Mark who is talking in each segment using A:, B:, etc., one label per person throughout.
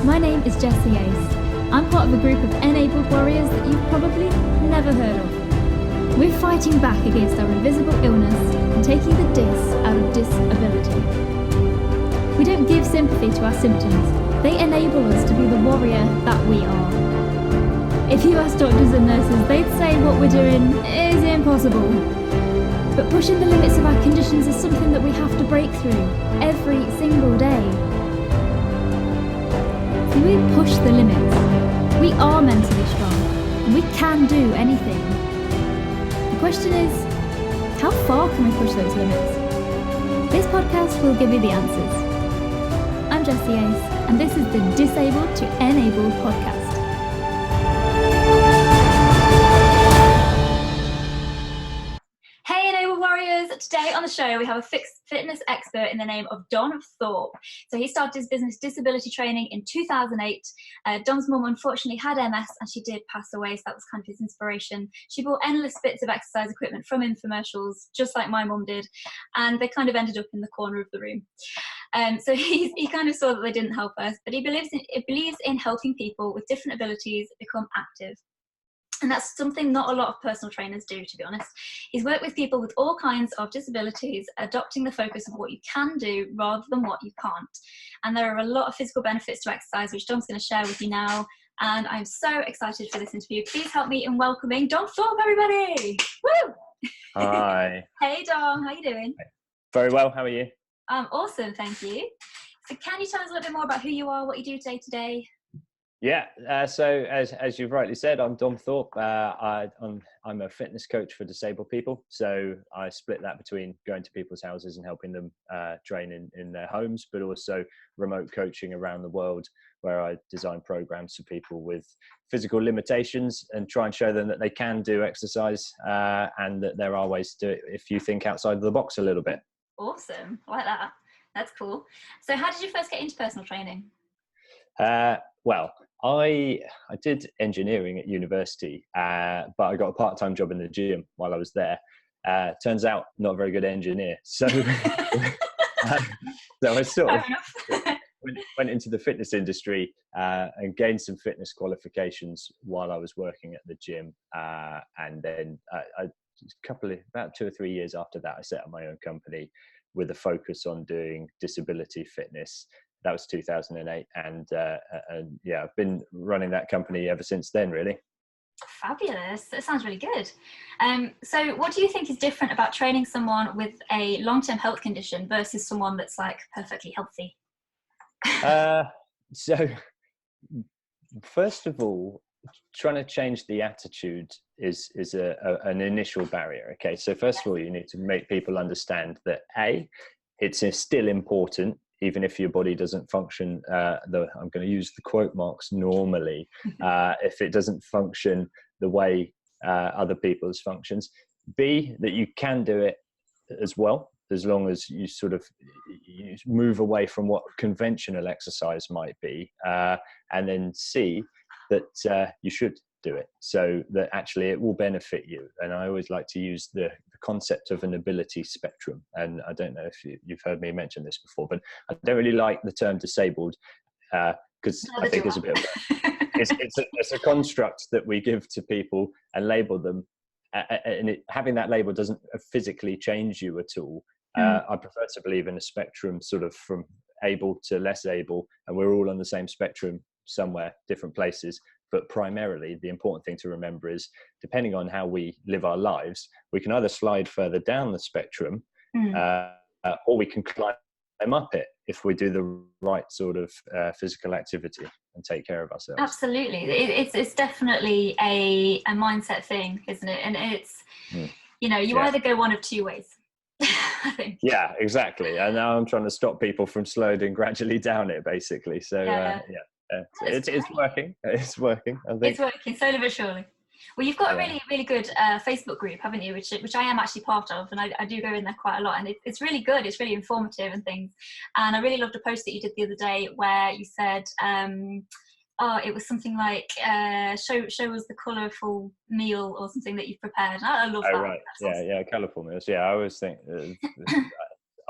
A: My name is Jessie Ace. I'm part of a group of enabled warriors that you've probably never heard of. We're fighting back against our invisible illness and taking the dis out of disability. We don't give sympathy to our symptoms. They enable us to be the warrior that we are. If you ask doctors and nurses, they'd say what we're doing is impossible. But pushing the limits of our conditions is something that we have to break through every single day. See, we push the limits. We are mentally strong, and we can do anything. The question is, how far can we push those limits? This podcast will give you the answers. I'm Jessie Ace, and this is the Disabled to Enabled podcast. Hey Enable Warriors! Today on the show we have a fitness expert in the name of Don Thorpe. So he started his business disability training in 2008. Dom's mum unfortunately had MS and she did pass away, so that was kind of his inspiration. She bought endless bits of exercise equipment from infomercials, just like my mum did, and they kind of ended up in the corner of the room. So he kind of saw that they didn't help us, but he believes in helping people with different abilities become active. And that's something not a lot of personal trainers do, to be honest. He's worked with people with all kinds of disabilities, adopting the focus of what you can do rather than what you can't. And there are a lot of physical benefits to exercise, which Dom's going to share with you now. And I'm so excited for this interview. Please help me in welcoming Don Thorpe, everybody. Woo!
B: Hi.
A: Hey, Dom. How you doing?
B: Very well. How are you?
A: Awesome. Thank you. So can you tell us a little bit more about who you are, what you do day to day?
B: Yeah, so as you've rightly said, I'm Dom Thorpe. I'm a fitness coach for disabled people. So I split that between going to people's houses and helping them train in their homes, but also remote coaching around the world where I design programs for people with physical limitations and try and show them that they can do exercise and that there are ways to do it if you think outside of the box a little bit.
A: Awesome. I like that. That's cool. So how did you first get into personal training?
B: Well, I did engineering at university, but I got a part-time job in the gym while I was there. Turns out, not a very good engineer. So, so I sort of went into the fitness industry and gained some fitness qualifications while I was working at the gym. And then about 2 or 3 years after that, I set up my own company with a focus on doing disability fitness. That was 2008, and yeah, I've been running that company ever since then, really.
A: Fabulous. That sounds really good. So what do you think is different about training someone with a long-term health condition versus someone that's like perfectly healthy?
B: So first of all, trying to change the attitude is an initial barrier. Okay, so first of all, you need to make people understand that it's still important. Even if your body doesn't function, I'm going to use the quote marks normally, if it doesn't function the way other people's functions. B, that you can do it as well, as long as you you move away from what conventional exercise might be. And then C, that you should do it so that actually it will benefit you. And I always like to use the concept of an ability spectrum. And I don't know if you've heard me mention this before, but I don't really like the term disabled because I think it's a bit of it's a construct that we give to people and label them. And having that label doesn't physically change you at all. I prefer to believe in a spectrum sort of from able to less able, and we're all on the same spectrum somewhere, different places. But primarily, the important thing to remember is, depending on how we live our lives, we can either slide further down the spectrum or we can climb up it if we do the right sort of physical activity and take care of ourselves.
A: Absolutely. It's definitely a mindset thing, isn't it? And it's, you either go one of two ways. I think. Yeah,
B: exactly. And now I'm trying to stop people from sliding gradually down it, basically. So, it's working. It's working. I think
A: it's working slowly but surely. Well, you've got a really, really good Facebook group, haven't you? Which I am actually part of, and I do go in there quite a lot. And it's really good. It's really informative and things. And I really loved a post that you did the other day where you said, it was something like show us the colourful meal or something that you've prepared. I love that.
B: Right. Yeah, colourful meals. Yeah, I always think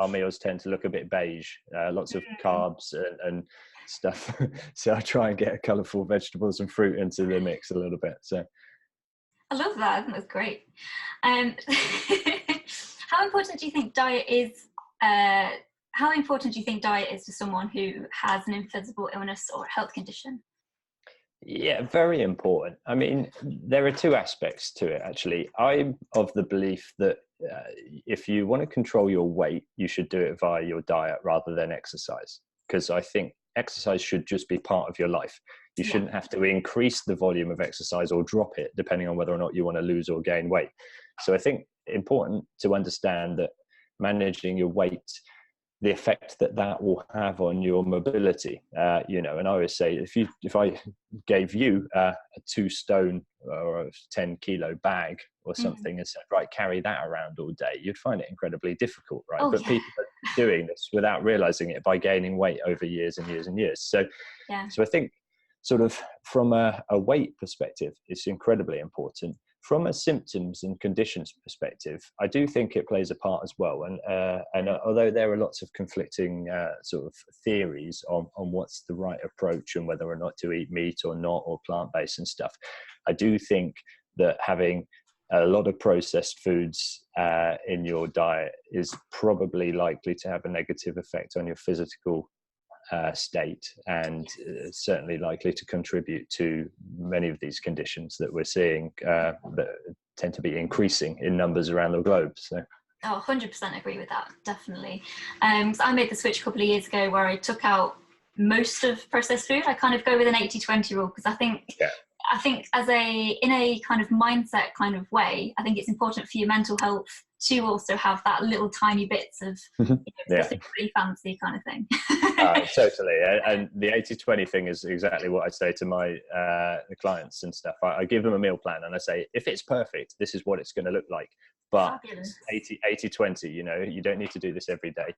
B: our meals tend to look a bit beige, lots of carbs and stuff. So I try and get colourful vegetables and fruit into the mix a little bit. So
A: I love that. I think that's great. How important do you think diet is? How important do you think diet is to someone who has an invisible illness or health condition?
B: yeah, very important. I mean, there are two aspects to it, actually. I'm of the belief that if you want to control your weight, you should do it via your diet rather than exercise, because I think exercise should just be part of your life. You shouldn't have to increase the volume of exercise or drop it depending on whether or not you want to lose or gain weight. So I think important to understand that managing your weight, the effect that that will have on your mobility, and I always say, if I gave you a 2 stone or a 10 kilo bag or something and said, right, carry that around all day, you'd find it incredibly difficult, right? But people are doing this without realizing it by gaining weight over years and years and years. So I think sort of from a weight perspective, it's incredibly important. From a symptoms and conditions perspective, I do think it plays a part as well. And although there are lots of conflicting sort of theories on what's the right approach and whether or not to eat meat or not, or plant-based and stuff, I do think that having a lot of processed foods in your diet is probably likely to have a negative effect on your physical state, and certainly likely to contribute to many of these conditions that we're seeing that tend to be increasing in numbers around the globe. So
A: 100% agree with that, definitely. So I made the switch a couple of years ago where I took out most of processed food. I kind of go with an 80-20 rule, because I think in a kind of mindset kind of way, I think it's important for your mental health to also have that little tiny bits of really fancy kind of thing.
B: Totally. And the 80-20 thing is exactly what I say to my clients and stuff. I give them a meal plan and I say, if it's perfect, this is what it's going to look like. But 80-20, you don't need to do this every day.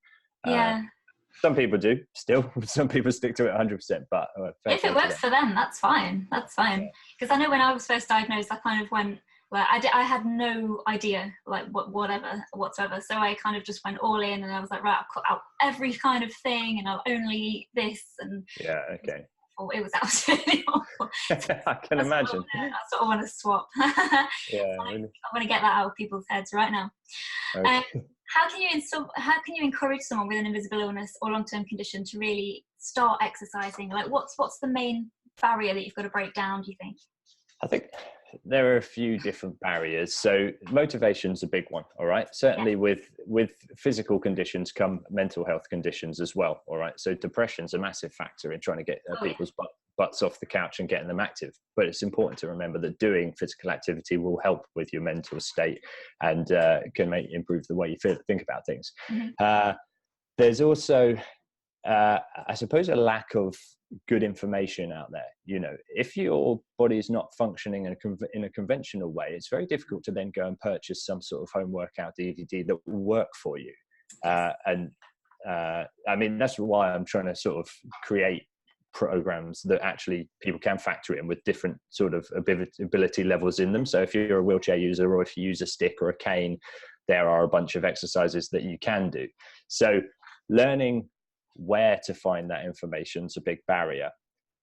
B: Some people do still. Some people stick to it 100%. But
A: if it works for them, that's fine. That's fine. Because I know when I was first diagnosed, I kind of went, well, I had no idea, like whatsoever. So I kind of just went all in, and I was like, right, I'll cut out every kind of thing, and I'll only eat this. And it was absolutely awful.
B: I can imagine.
A: I sort of want to swap. I want to get that out of people's heads right now. Okay. How can you encourage someone with an invisible illness or long-term condition to really start exercising? Like, what's the main barrier that you've got to break down, do you think?
B: I think there are a few different barriers. So motivation's a big one. All right. Certainly with physical conditions come mental health conditions as well. All right. So depression's a massive factor in trying to get people's butts off the couch and getting them active. But it's important to remember that doing physical activity will help with your mental state and can improve the way you think about things. There's also, I suppose, a lack of good information out there. If your body is not functioning in a conventional way, it's very difficult to then go and purchase some sort of home workout DVD that will work for you. I mean, that's why I'm trying to sort of create programs that actually people can factor in with different sort of ability levels in them. So if you're a wheelchair user, or if you use a stick or a cane, there are a bunch of exercises that you can do. So learning where to find that information is a big barrier,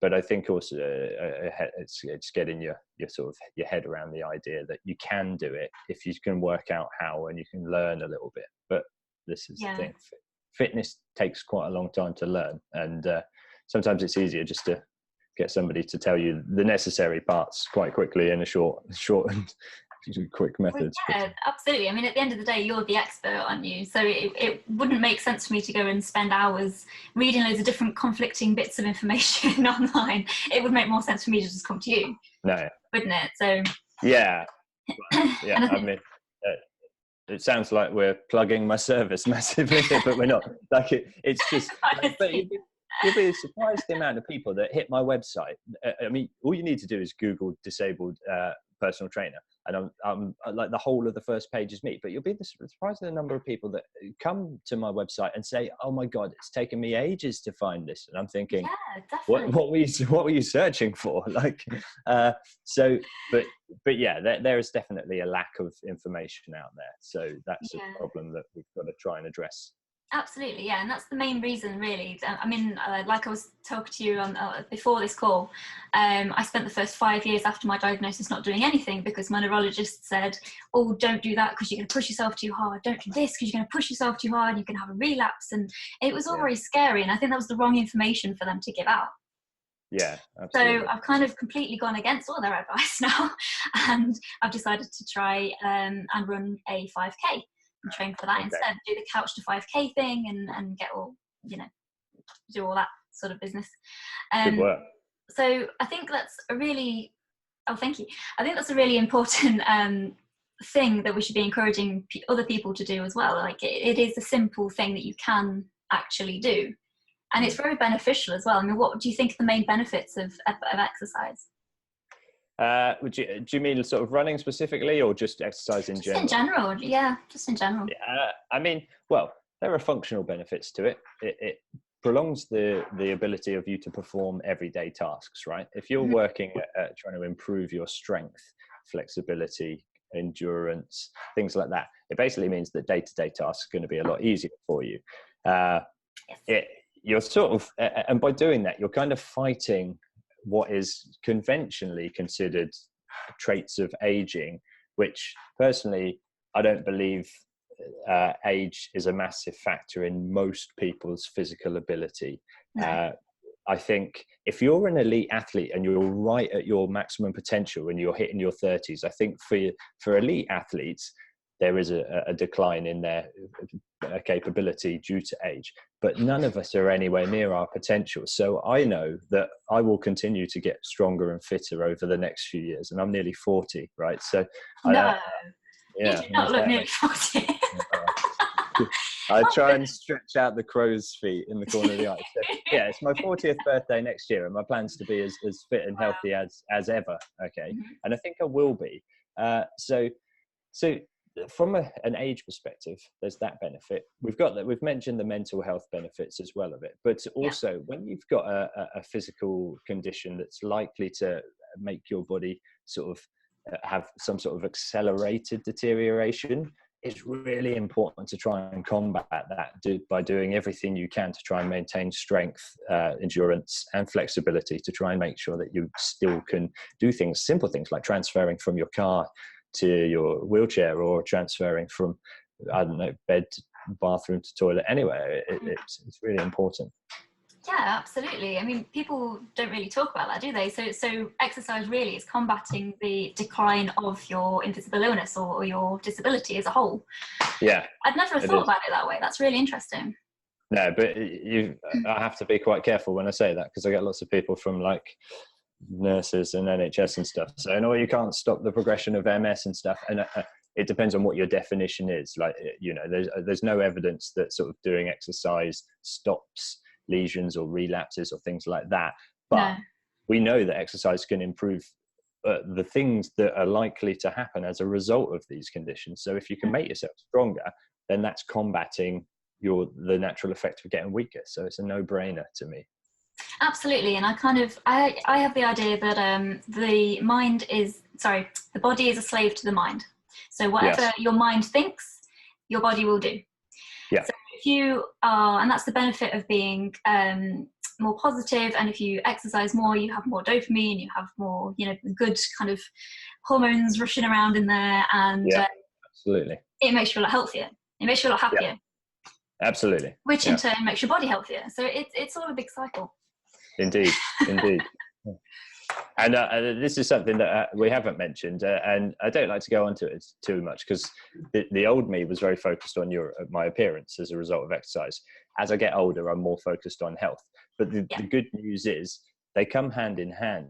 B: but I think also it's getting your sort of your head around the idea that you can do it if you can work out how, and you can learn a little bit. But this is the thing, fitness takes quite a long time to learn, and sometimes it's easier just to get somebody to tell you the necessary parts quite quickly in a short and quick methods.
A: Well, absolutely. I mean, at the end of the day, you're the expert, aren't you? So it wouldn't make sense for me to go and spend hours reading loads of different conflicting bits of information online. It would make more sense for me to just come to you.
B: No.
A: Wouldn't it? So
B: I mean, it sounds like we're plugging my service massively, but we're not. Like it's just. But you'll be surprised the amount of people that hit my website. I mean, all you need to do is Google disabled personal trainer, and I'm like, the whole of the first page is me. But you'll be surprised at the number of people that come to my website and say, "Oh my God, it's taken me ages to find this," and I'm thinking, what were you searching for? Like, but there is definitely a lack of information out there. So that's a problem that we've got to try and address.
A: Absolutely, yeah, and that's the main reason, really. I mean, like I was talking to you on before this call, I spent the first 5 years after my diagnosis not doing anything because my neurologist said, "Oh, don't do that because you're going to push yourself too hard. Don't do this because you're going to push yourself too hard. You can have a relapse." And it was all very scary, and I think that was the wrong information for them to give out.
B: Yeah, absolutely.
A: So I've kind of completely gone against all their advice now, and I've decided to try and run a 5K. And train for that instead, do the couch to 5K thing and get all, do all that sort of business.
B: Good work.
A: So I think that's a really, thank you. I think that's a really important thing that we should be encouraging other people to do as well. Like it is a simple thing that you can actually do. And it's very beneficial as well. I mean, what do you think are the main benefits of exercise?
B: Do you mean sort of running specifically, or just exercise in general?
A: Just in general, yeah, just in general.
B: I mean, well, there are functional benefits to it. It prolongs the ability of you to perform everyday tasks, right? If you're working at trying to improve your strength, flexibility, endurance, things like that, it basically means that day-to-day tasks are going to be a lot easier for you. You're sort of, and by doing that, you're kind of fighting what is conventionally considered traits of aging, which personally, I don't believe age is a massive factor in most people's physical ability. No. I think if you're an elite athlete and you're right at your maximum potential and you're hitting your 30s, I think for elite athletes, there is a decline in their capability due to age, but none of us are anywhere near our potential. So I know that I will continue to get stronger and fitter over the next few years, and I'm nearly 40, right? So
A: no, you do not look nearly 40.
B: I try and stretch out the crow's feet in the corner of the eye. So, yeah, it's my 40th birthday next year, and my plan's to be as fit and healthy as ever. Okay, and I think I will be. So from an age perspective, there's that benefit. We've mentioned the mental health benefits as well of it, but also when you've got a physical condition that's likely to make your body sort of have some sort of accelerated deterioration, it's really important to try and combat that by doing everything you can to try and maintain strength, endurance and flexibility, to try and make sure that you still can do simple things like transferring from your car to your wheelchair, or transferring from, I don't know, bed, bathroom to toilet, anywhere. It's really important.
A: Yeah, absolutely. I mean, people don't really talk about that, do they? So exercise really is combating the decline of your invisible illness or your disability as a whole.
B: Yeah.
A: I'd never thought about it that way. That's really interesting.
B: No, but I have to be quite careful when I say that, because I get lots of people from like nurses and NHS and stuff saying, "Oh, you can't stop the progression of MS and stuff." And it depends on what your definition is. Like, there's no evidence that sort of doing exercise stops lesions or relapses or things like that. But we know that exercise can improve the things that are likely to happen as a result of these conditions. So if you can make yourself stronger, then that's combating the natural effect of getting weaker. So it's a no-brainer to me.
A: Absolutely. And I have the idea that the body is a slave to the mind. So whatever your mind thinks, your body will do.
B: Yeah.
A: So if you are, and that's the benefit of being more positive, and if you exercise more, you have more dopamine, you have more, good kind of hormones rushing around in there, and
B: absolutely,
A: it makes you a lot healthier. It makes you a lot happier.
B: Yeah. Absolutely.
A: Which in turn makes your body healthier. So it's all a big cycle.
B: Indeed. And this is something that we haven't mentioned, and I don't like to go onto it too much, because the old me was very focused on my appearance as a result of exercise. As I get older, I'm more focused on health. But the good news is they come hand in hand,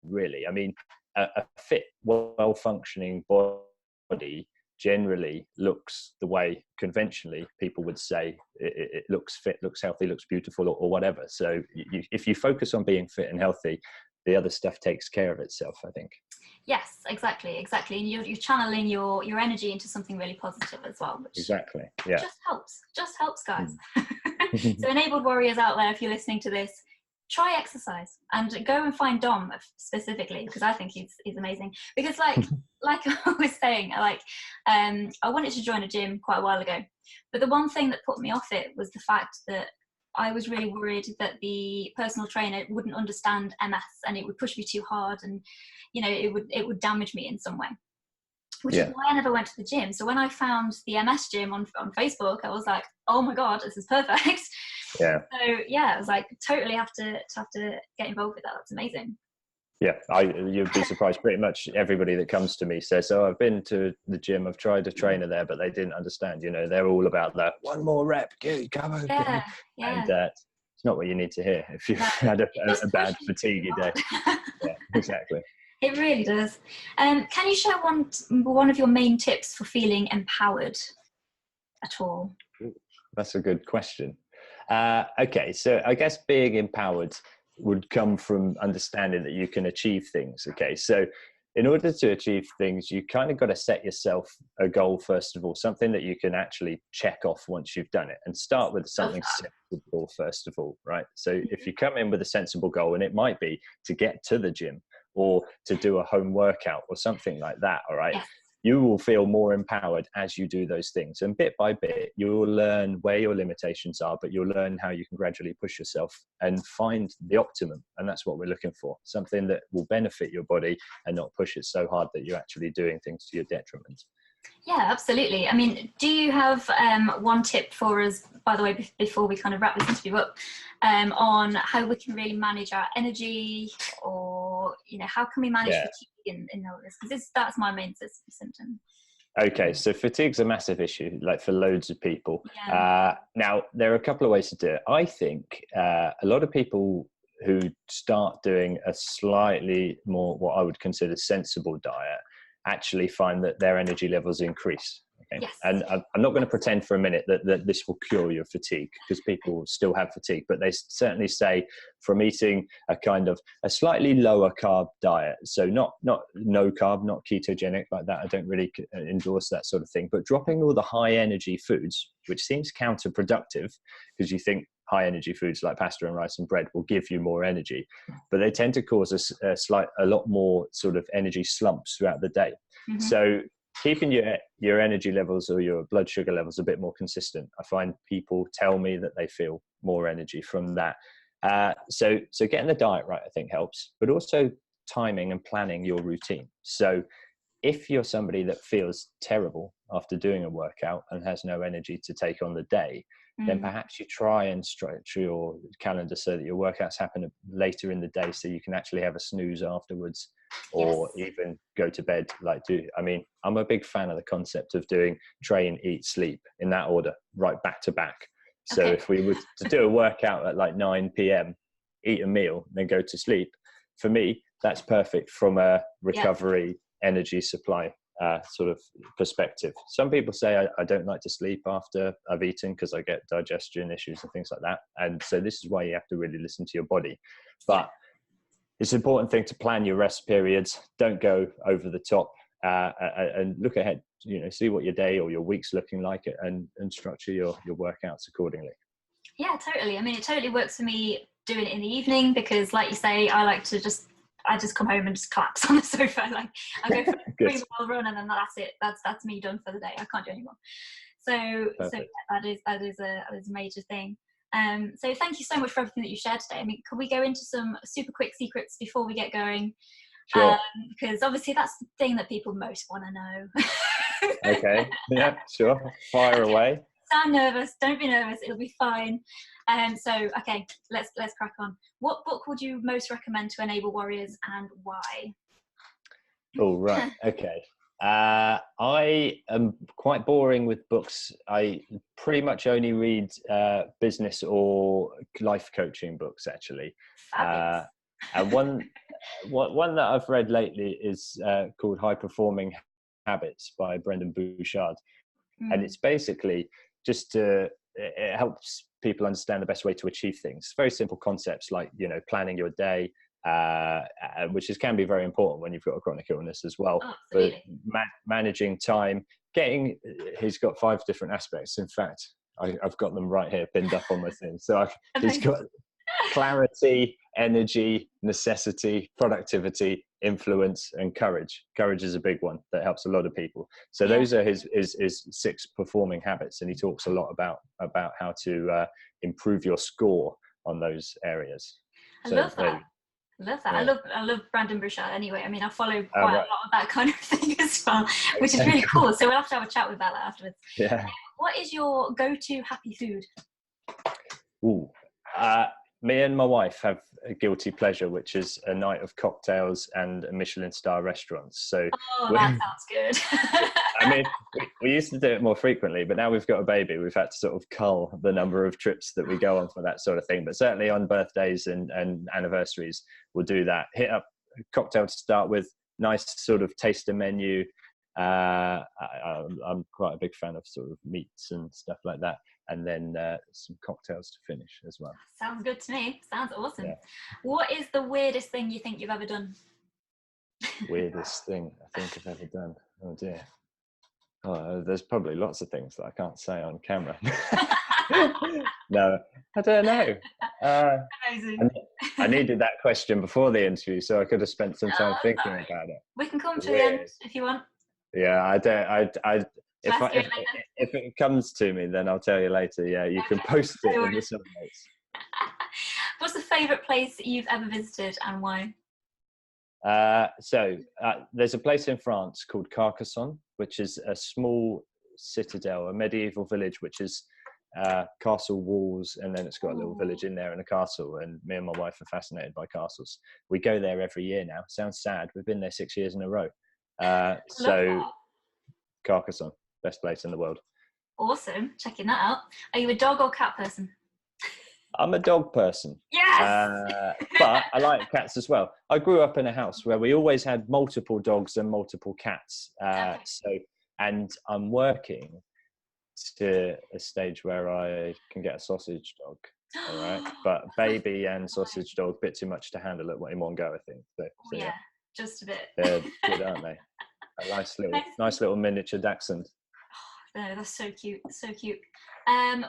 B: really. I mean, a fit, well-functioning body generally looks the way conventionally people would say it looks fit, looks healthy, looks beautiful, or whatever. So if you focus on being fit and healthy, the other stuff takes care of itself, I think.
A: Yes, exactly. And you're channeling your energy into something really positive as well. Which
B: exactly. Yeah.
A: Just helps, guys. So enabled warriors out there, if you're listening to this, try exercise and go and find Dom specifically, because I think he's amazing. Because like like I was saying, I wanted to join a gym quite a while ago, but the one thing that put me off it was the fact that I was really worried that the personal trainer wouldn't understand MS and it would push me too hard, and it would damage me in some way, which is why I never went to the gym. So when I found the MS gym on Facebook, I was like, oh my god, this is perfect.
B: Yeah.
A: So yeah, I was like, totally have to get involved with that. That's amazing.
B: Yeah, you'd be surprised. Pretty much everybody that comes to me says, "Oh, I've been to the gym. I've tried a trainer there, but they didn't understand." They're all about that one more rep. Come on,
A: yeah.
B: And it's not what you need to hear if you've had a bad fatigue day. Yeah, exactly.
A: It really does. Can you share one of your main tips for feeling empowered at all?
B: That's a good question. Okay, so I guess being empowered would come from understanding that you can achieve things. Okay, so in order to achieve things, you kind of got to set yourself a goal first of all, something that you can actually check off once you've done it, and start with something sensible first of all, right? So if you come in with a sensible goal, and it might be to get to the gym or to do a home workout or something like that, all right? Yes. You will feel more empowered as you do those things. And bit by bit, you will learn where your limitations are, but you'll learn how you can gradually push yourself and find the optimum. And that's what we're looking for. Something that will benefit your body and not push it so hard that you're actually doing things to your detriment.
A: Yeah, absolutely. I mean, do you have one tip for us, by the way, before we kind of wrap this interview up, on how we can really manage our energy, or, how can we manage fatigue in all this? Because that's my main symptom.
B: Okay, so fatigue's a massive issue, like for loads of people.
A: Yeah.
B: Now, there are a couple of ways to do it. I think a lot of people who start doing a slightly more, what I would consider sensible diet, actually find that their energy levels increase. Okay?
A: Yes.
B: And I'm not going to pretend for a minute that this will cure your fatigue, because people still have fatigue, but they certainly say from eating a slightly lower carb diet, so not no carb, not ketogenic like that, I don't really endorse that sort of thing, but dropping all the high energy foods, which seems counterproductive because you think high energy foods like pasta and rice and bread will give you more energy, but they tend to cause a lot more sort of energy slumps throughout the day.
A: Mm-hmm.
B: So keeping your energy levels or your blood sugar levels a bit more consistent, I find people tell me that they feel more energy from that. So getting the diet right, I think, helps, but also timing and planning your routine. So if you're somebody that feels terrible after doing a workout and has no energy to take on the day, then perhaps you try and stretch your calendar so that your workouts happen later in the day, so you can actually have a snooze afterwards, or even go to bed. I'm a big fan of the concept of doing train, eat, sleep in that order, right back to back. So if we were to do a workout at like 9 p.m, eat a meal, then go to sleep, for me, that's perfect from a recovery energy supply sort of perspective. Some people say I don't like to sleep after I've eaten because I get digestion issues and things like that. And so this is why you have to really listen to your body. But it's an important thing to plan your rest periods. Don't go over the top, and look ahead, see what your day or your week's looking like, and structure your workouts accordingly.
A: Yeah, totally. I mean, it totally works for me doing it in the evening, because like you say, I just come home and just collapse on the sofa. Like I go for a 3-mile run and then that's it. That's me done for the day. I can't do anymore. So that is a major thing. So thank you so much for everything that you shared today. I mean, could we go into some super quick secrets before we get going?
B: Sure.
A: Because obviously that's the thing that people most want to know.
B: Okay. Yeah, sure. Fire away.
A: Sound nervous, don't be nervous, it'll be fine. So okay, let's crack on. What book would you most recommend to enable warriors, and why?
B: Oh, right. Okay. I am quite boring with books. I pretty much only read business or life coaching books, actually. And one that I've read lately is called High Performing Habits by Brendan Bouchard. And it's basically it helps people understand the best way to achieve things. Very simple concepts like, planning your day, which can be very important when you've got a chronic illness as well. But managing time, he's got 5 different aspects. In fact, I've got them right here pinned up on my thing. So he's got clarity, energy, necessity, productivity, influence, and courage. Courage is a big one that helps a lot of people. So those are his 6 performing habits, and he talks a lot about how to improve your score on those areas.
A: I love that. Yeah. I love Brandon Burchard anyway. I mean, I follow quite a lot of that kind of thing as well, which is really cool. So we'll have to have a chat about that afterwards.
B: Yeah.
A: What is your go-to happy food?
B: Ooh, me and my wife have a guilty pleasure, which is a night of cocktails and a Michelin star restaurant. So
A: that sounds good.
B: I mean, we used to do it more frequently, but now we've got a baby, we've had to sort of cull the number of trips that we go on for that sort of thing. But certainly on birthdays and anniversaries, we'll do that. Hit up a cocktail to start with, nice sort of taster menu. I'm quite a big fan of sort of meats and stuff like that, and then some cocktails to finish as well.
A: Sounds good to me. Sounds awesome.
B: Yeah.
A: What is the weirdest thing you think you've ever done?
B: Weirdest thing I think I've ever done? Oh dear. Oh, there's probably lots of things that I can't say on camera. No, I don't know.
A: Amazing.
B: I needed that question before the interview, so I could have spent some time thinking about it.
A: We can come to the end if you want.
B: Yeah, I don't. If it comes to me, then I'll tell you later. Yeah, you can post it in the sub notes.
A: What's the favourite place that you've ever visited and why?
B: So there's a place in France called Carcassonne, which is a small citadel, a medieval village, which is castle walls, and then it's got a little village in there and a castle. And me and my wife are fascinated by castles. We go there every year now. Sounds sad. We've been there 6 years in a row. So Carcassonne, best place in the world.
A: Awesome. Checking that out. Are you a dog or cat person?
B: I'm a dog person.
A: Yes!
B: But I like cats as well. I grew up in a house where we always had multiple dogs and multiple cats. And I'm working to a stage where I can get a sausage dog. All right. But baby and sausage dog, a bit too much to handle in one go, I think. So
A: yeah, just a bit.
B: They're good, aren't they? A nice little miniature dachshund.
A: Oh, no, that's so cute. So cute.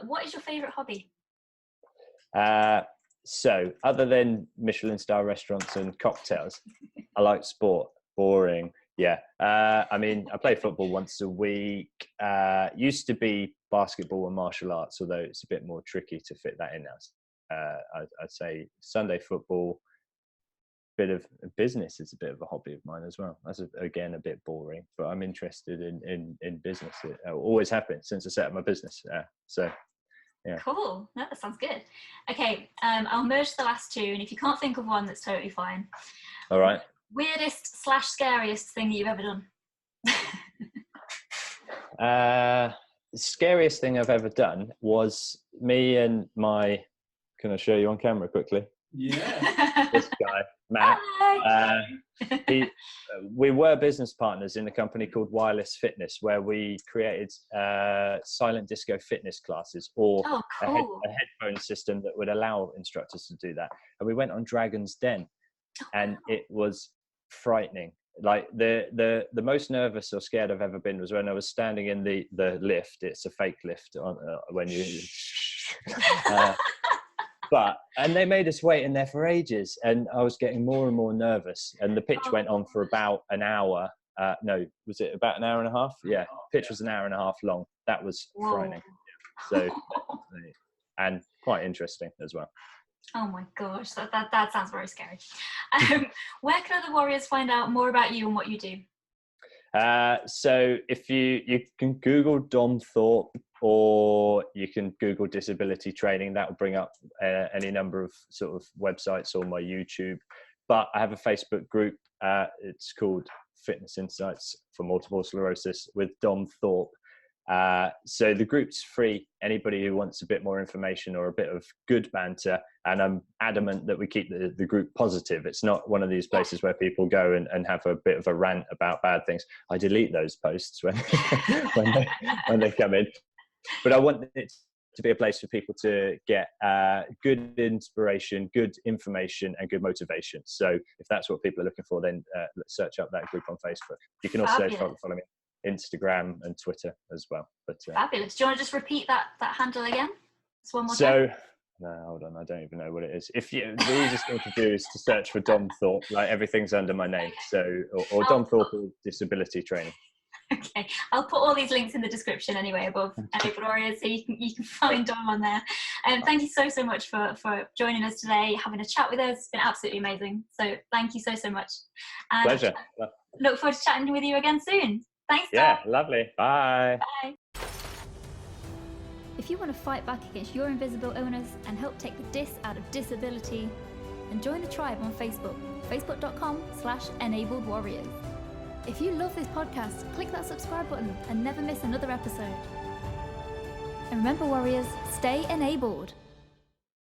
A: What is your favourite hobby?
B: So other than Michelin star restaurants and cocktails, I like sport. Boring. Yeah. I mean, I play football once a week. Used to be basketball and martial arts, although it's a bit more tricky to fit that in now. I'd say Sunday football. Bit of business is a bit of a hobby of mine as well. That's again a bit boring, but I'm interested in business. It always have been since I set up my business. So yeah. Cool.
A: No, that sounds good. Okay, I'll merge the last two, and if you can't think of one, that's totally fine.
B: All right.
A: Weirdest / scariest thing that you've ever
B: done? Scariest thing I've ever done was me and my. Can I show you on camera quickly?
C: Yeah.
B: This guy, Matt. We were business partners in a company called Wireless Fitness, where we created silent disco fitness classes, or a headphone system that would allow instructors to do that. And we went on Dragon's Den, and it was frightening. Like the most nervous or scared I've ever been was when I was standing in the lift. It's a fake lift when you. And they made us wait in there for ages, and I was getting more and more nervous, and the pitch went on for about an hour. No, was it about an hour and a half? Yeah, pitch was an hour and a half long. That was frightening. So, and quite interesting as well.
A: Oh my gosh, that sounds very scary. Where can other warriors find out more about you and what you do?
B: So if you can Google Dom Thorpe, or you can Google disability training. That will bring up any number of sort of websites, or my YouTube. But I have a Facebook group. It's called Fitness Insights for Multiple Sclerosis with Dom Thorpe. So the group's free. Anybody who wants a bit more information or a bit of good banter, and I'm adamant that we keep the group positive. It's not one of these places where people go and have a bit of a rant about bad things. I delete those posts when when they come in. But I want it to be a place for people to get good inspiration, good information, and good motivation. So if that's what people are looking for, then let's search up that group on Facebook. You can also follow me on Instagram and Twitter as well. But
A: fabulous. Do you want to just repeat that handle again? Just one more time.
B: No, hold on, I don't even know what it is. If you, the easiest thing to do is to search for Dom Thorpe, like everything's under my name. So, or Dom Thorpe disability training.
A: Okay, I'll put all these links in the description anyway above Enabled Warriors, so you can find Dom on there. Thank you so much for joining us today, having a chat with us. It's been absolutely amazing. So thank you so much. And
B: Pleasure.
A: Look forward to chatting with you again soon. Thanks, Dom.
B: Yeah, lovely. Bye.
A: Bye. If you want to fight back against your invisible owners and help take the dis out of disability, then join the tribe on Facebook, facebook.com/enabled warriors. If you love this podcast, click that subscribe button and never miss another episode. And remember, warriors, stay enabled.